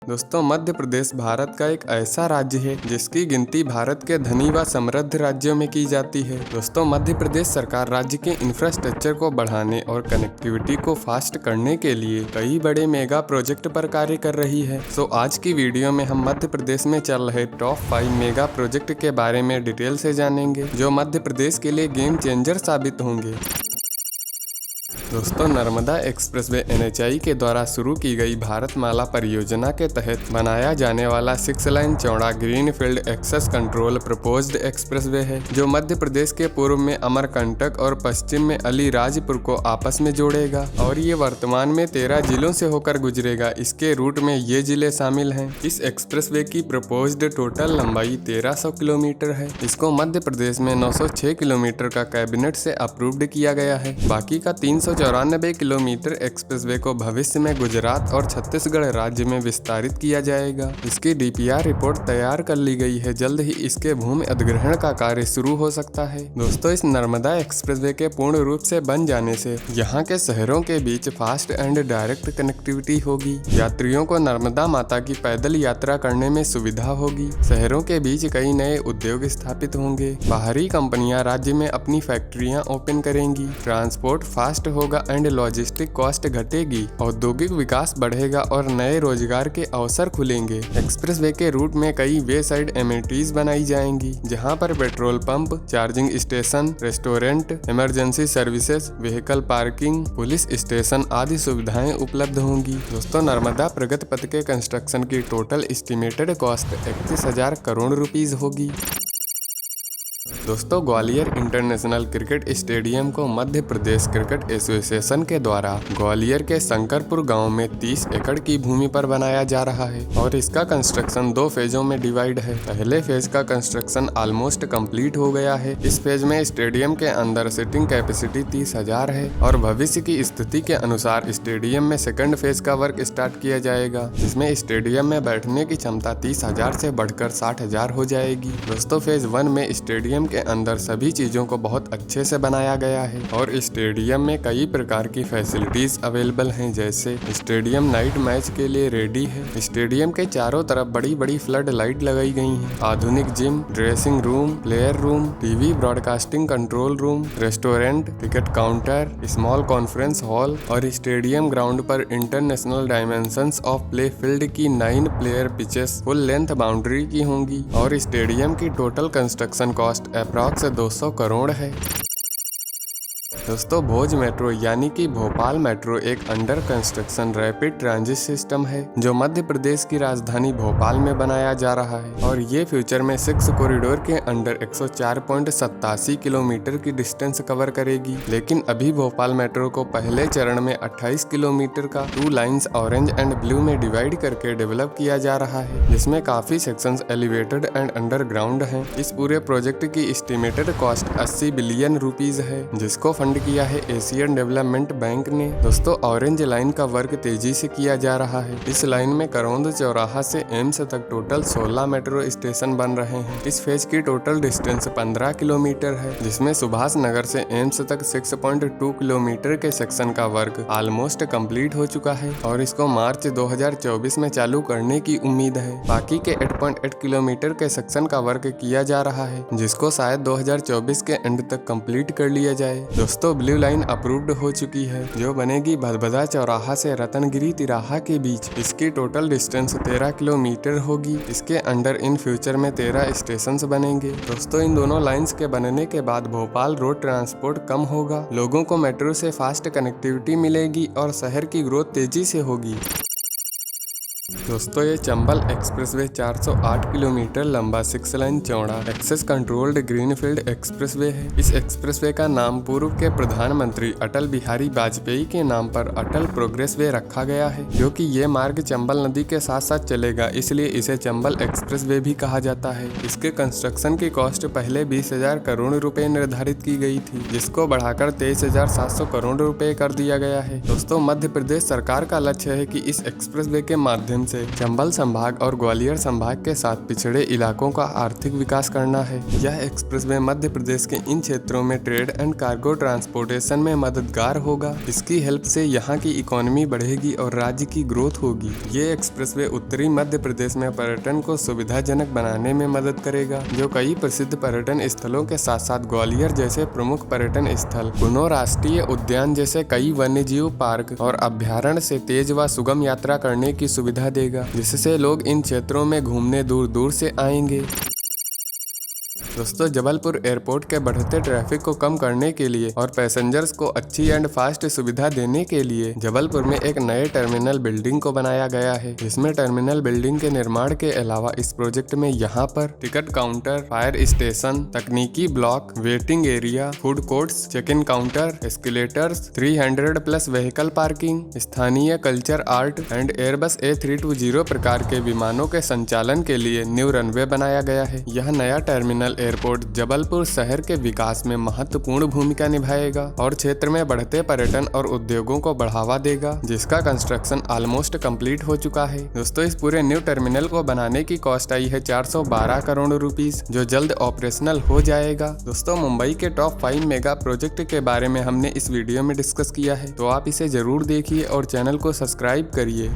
दोस्तों, मध्य प्रदेश भारत का एक ऐसा राज्य है जिसकी गिनती भारत के धनी व समृद्ध राज्यों में की जाती है। दोस्तों, मध्य प्रदेश सरकार राज्य के इंफ्रास्ट्रक्चर को बढ़ाने और कनेक्टिविटी को फास्ट करने के लिए कई बड़े मेगा प्रोजेक्ट पर कार्य कर रही है। आज की वीडियो में हम मध्य प्रदेश में चल रहे टॉप 5 मेगा प्रोजेक्ट के बारे में डिटेल से जानेंगे, जो मध्य प्रदेश के लिए गेम चेंजर साबित होंगे। दोस्तों, नर्मदा एक्सप्रेसवे NHAI के द्वारा शुरू की गई भारतमाला परियोजना के तहत बनाया जाने वाला 6 लाइन चौड़ा greenfield access control proposed expressway है, जो मध्य प्रदेश के पूर्व में अमरकंटक और पश्चिम में अलीराजपुर को आपस में जोड़ेगा और ये वर्तमान में 13 जिलों से होकर गुजरेगा। इसके रूट में ये जिले शामिल हैं। इस एक्सप्रेसवे की प्रपोज्ड टोटल लंबाई 1300 किलोमीटर है। इसको मध्य प्रदेश में 906 किलोमीटर का कैबिनेट से अप्रूव्ड किया गया है। बाकी का 394 किलोमीटर एक्सप्रेसवे को भविष्य में गुजरात और छत्तीसगढ़ राज्य में विस्तारित किया जाएगा। इसकी DPR रिपोर्ट तैयार कर ली गई है। जल्द ही इसके भूमि अधिग्रहण का कार्य शुरू हो सकता है। दोस्तों, इस नर्मदा एक्सप्रेसवे के पूर्ण रूप से बन जाने से यहाँ के शहरों के बीच फास्ट एंड डायरेक्ट कनेक्टिविटी होगी। यात्रियों को नर्मदा माता की पैदल यात्रा करने में सुविधा होगी। शहरों के बीच कई नए उद्योग स्थापित होंगे। बाहरी कंपनियां राज्य में अपनी फैक्ट्रियां ओपन करेंगी। ट्रांसपोर्ट फास्ट होगा एंड लॉजिस्टिक कॉस्ट घटेगी। औद्योगिक विकास बढ़ेगा और नए रोजगार के अवसर खुलेंगे। एक्सप्रेसवे के रूट में कई वे साइड एमिनिटीज बनाई जाएंगी, जहां पर petrol pump, charging station, restaurant, emergency services, vehicle parking, police station आदि सुविधाएं उपलब्ध होंगी। दोस्तों, नर्मदा प्रगति पथ के कंस्ट्रक्शन की total estimated cost 31,000 crore rupees होगी। दोस्तों, ग्वालियर इंटरनेशनल क्रिकेट स्टेडियम को मध्य प्रदेश क्रिकेट एसोसिएशन के द्वारा ग्वालियर के शंकरपुर गांव में 30 एकड़ की भूमि पर बनाया जा रहा है और इसका कंस्ट्रक्शन 2 फेजों में डिवाइड है। पहले फेज का कंस्ट्रक्शन ऑलमोस्ट कंप्लीट हो गया है। इस फेज में स्टेडियम के अंदर सीटिंग कैपेसिटी 30,000 है और भविष्य की स्थिति के अनुसार स्टेडियम में सेकंड फेज का वर्क स्टार्ट किया जाएगा, जिसमें स्टेडियम में बैठने की क्षमता 30,000 से बढ़कर 60,000 हो जाएगी। दोस्तों, फेज 1 में स्टेडियम के अंदर सभी चीजों को बहुत अच्छे से बनाया गया है और स्टेडियम में कई प्रकार की फैसिलिटीज अवेलेबल हैं, जैसे स्टेडियम नाइट मैच के लिए रेडी है। स्टेडियम के चारों तरफ बड़ी बड़ी फ्लड लाइट लगाई गई हैं। आधुनिक gym, dressing room, player room, TV broadcasting control room, restaurant, ticket counter, small conference hall और स्टेडियम ग्राउंड पर international dimensions of play field की 9 player pitches full length boundary की होंगी और स्टेडियम की total construction cost approx 200 crore है। दोस्तों, भोज metro यानी कि भोपाल मेट्रो एक under construction rapid transit system है, जो मध्य प्रदेश की राजधानी भोपाल में बनाया जा रहा है और ये फ्यूचर में 6 कॉरिडोर के अंडर 104.87 किलोमीटर की डिस्टेंस कवर करेगी। लेकिन अभी भोपाल मेट्रो को पहले चरण में 28 किलोमीटर का 2 लाइन्स ऑरेंज एंड ब्लू में डिवाइड करके डेवलप किया जा रहा है, जिसमें काफी सेक्शंस एलिवेटेड एंड अंडरग्राउंड हैं। इस पूरे प्रोजेक्ट की एस्टिमेटेड कॉस्ट 80 बिलियन रुपीज है, जिसको फंड किया है एशियन डेवलपमेंट बैंक ने। दोस्तों, ऑरेंज लाइन का वर्क तेजी से किया जा रहा है। इस लाइन में करौंद चौराहा से एम्स तक टोटल 16 मेट्रो स्टेशन बन रहे हैं। इस फेज की टोटल डिस्टेंस 15 किलोमीटर है, जिसमें सुभाष नगर से एम्स तक 6.2 किलोमीटर के सेक्शन का वर्क ऑलमोस्ट कंप्लीट हो चुका है और इसको मार्च 2024 में चालू करने की उम्मीद है। बाकी के 8.8 किलोमीटर के सेक्शन का वर्क किया जा रहा है, जिसको शायद 2024 के एंड तक कंप्लीट कर लिया जाए। दोस्तों, ब्लू लाइन अप्रूव्ड हो चुकी है, जो बनेगी भदभदा चौराहा से रतनगिरी तिराहा के बीच। इसकी टोटल डिस्टेंस 13 किलोमीटर होगी। इसके अंडर इन फ्यूचर में 13 स्टेशन बनेंगे। दोस्तों, इन दोनों लाइंस के बनने के बाद भोपाल रोड ट्रांसपोर्ट कम होगा, लोगों को मेट्रो से फास्ट कनेक्टिविटी मिलेगी और शहर की ग्रोथ तेजी से होगी। दोस्तों, ये चंबल एक्सप्रेसवे 408 किलोमीटर लंबा 6 लाइन चौड़ा एक्सेस कंट्रोल्ड ग्रीनफील्ड एक्सप्रेसवे है। इस एक्सप्रेसवे का नाम पूर्व के प्रधानमंत्री अटल बिहारी वाजपेयी के नाम पर अटल प्रोग्रेस वे रखा गया है, जो कि ये मार्ग चंबल नदी के साथ साथ चलेगा, इसलिए इसे चंबल एक्सप्रेसवे भी कहा जाता है। इसके कंस्ट्रक्शन की कॉस्ट पहले 20,000 करोड़ रुपए निर्धारित की गई थी, जिसको बढ़ाकर 23,700 करोड़ रुपए कर दिया गया है। दोस्तों, मध्य प्रदेश सरकार का लक्ष्य है कि इस एक्सप्रेसवे के माध्यम माध्यम से चंबल संभाग और ग्वालियर संभाग के साथ पिछड़े इलाकों का आर्थिक विकास करना है। यह एक्सप्रेसवे मध्य प्रदेश के इन क्षेत्रों में ट्रेड एंड कार्गो ट्रांसपोर्टेशन में मददगार होगा। इसकी हेल्प से यहाँ की इकोनॉमी बढ़ेगी और राज्य की ग्रोथ होगी। ये एक्सप्रेसवे उत्तरी मध्य प्रदेश में पर्यटन को सुविधाजनक बनाने में मदद करेगा, जो कई प्रसिद्ध पर्यटन स्थलों के साथ साथ ग्वालियर जैसे प्रमुख पर्यटन स्थल, कुनो राष्ट्रीय उद्यान जैसे कई वन्यजीव पार्क और अभ्यारण्य से तेज व सुगम यात्रा करने की सुविधा देगा, जिससे लोग इन क्षेत्रों में घूमने दूर दूर से आएंगे। दोस्तों, जबलपुर एयरपोर्ट के बढ़ते ट्रैफिक को कम करने के लिए और पैसेंजर्स को अच्छी एंड फास्ट सुविधा देने के लिए जबलपुर में एक नए टर्मिनल बिल्डिंग को बनाया गया है। इसमें टर्मिनल बिल्डिंग के निर्माण के अलावा इस प्रोजेक्ट में यहाँ पर टिकट काउंटर, फायर स्टेशन, तकनीकी block, waiting area, food courts, check in counter, escalators, 300+ vehicle parking, स्थानीय culture, art and Airbus A320 प्रकार के विमानों के संचालन के लिए न्यू रनवे बनाया गया है। यह नया टर्मिनल एयरपोर्ट जबलपुर शहर के विकास में महत्वपूर्ण भूमिका निभाएगा और क्षेत्र में बढ़ते पर्यटन और उद्योगों को बढ़ावा देगा, जिसका कंस्ट्रक्शन ऑलमोस्ट कंप्लीट हो चुका है। दोस्तों, इस पूरे न्यू टर्मिनल को बनाने की कॉस्ट आई है 412 करोड़ रुपीस, जो जल्द ऑपरेशनल हो जाएगा। दोस्तों, मुंबई के टॉप 5 मेगा प्रोजेक्ट के बारे में हमने इस वीडियो में डिस्कस किया है, तो आप इसे जरूर देखिए और चैनल को सब्सक्राइब करिए।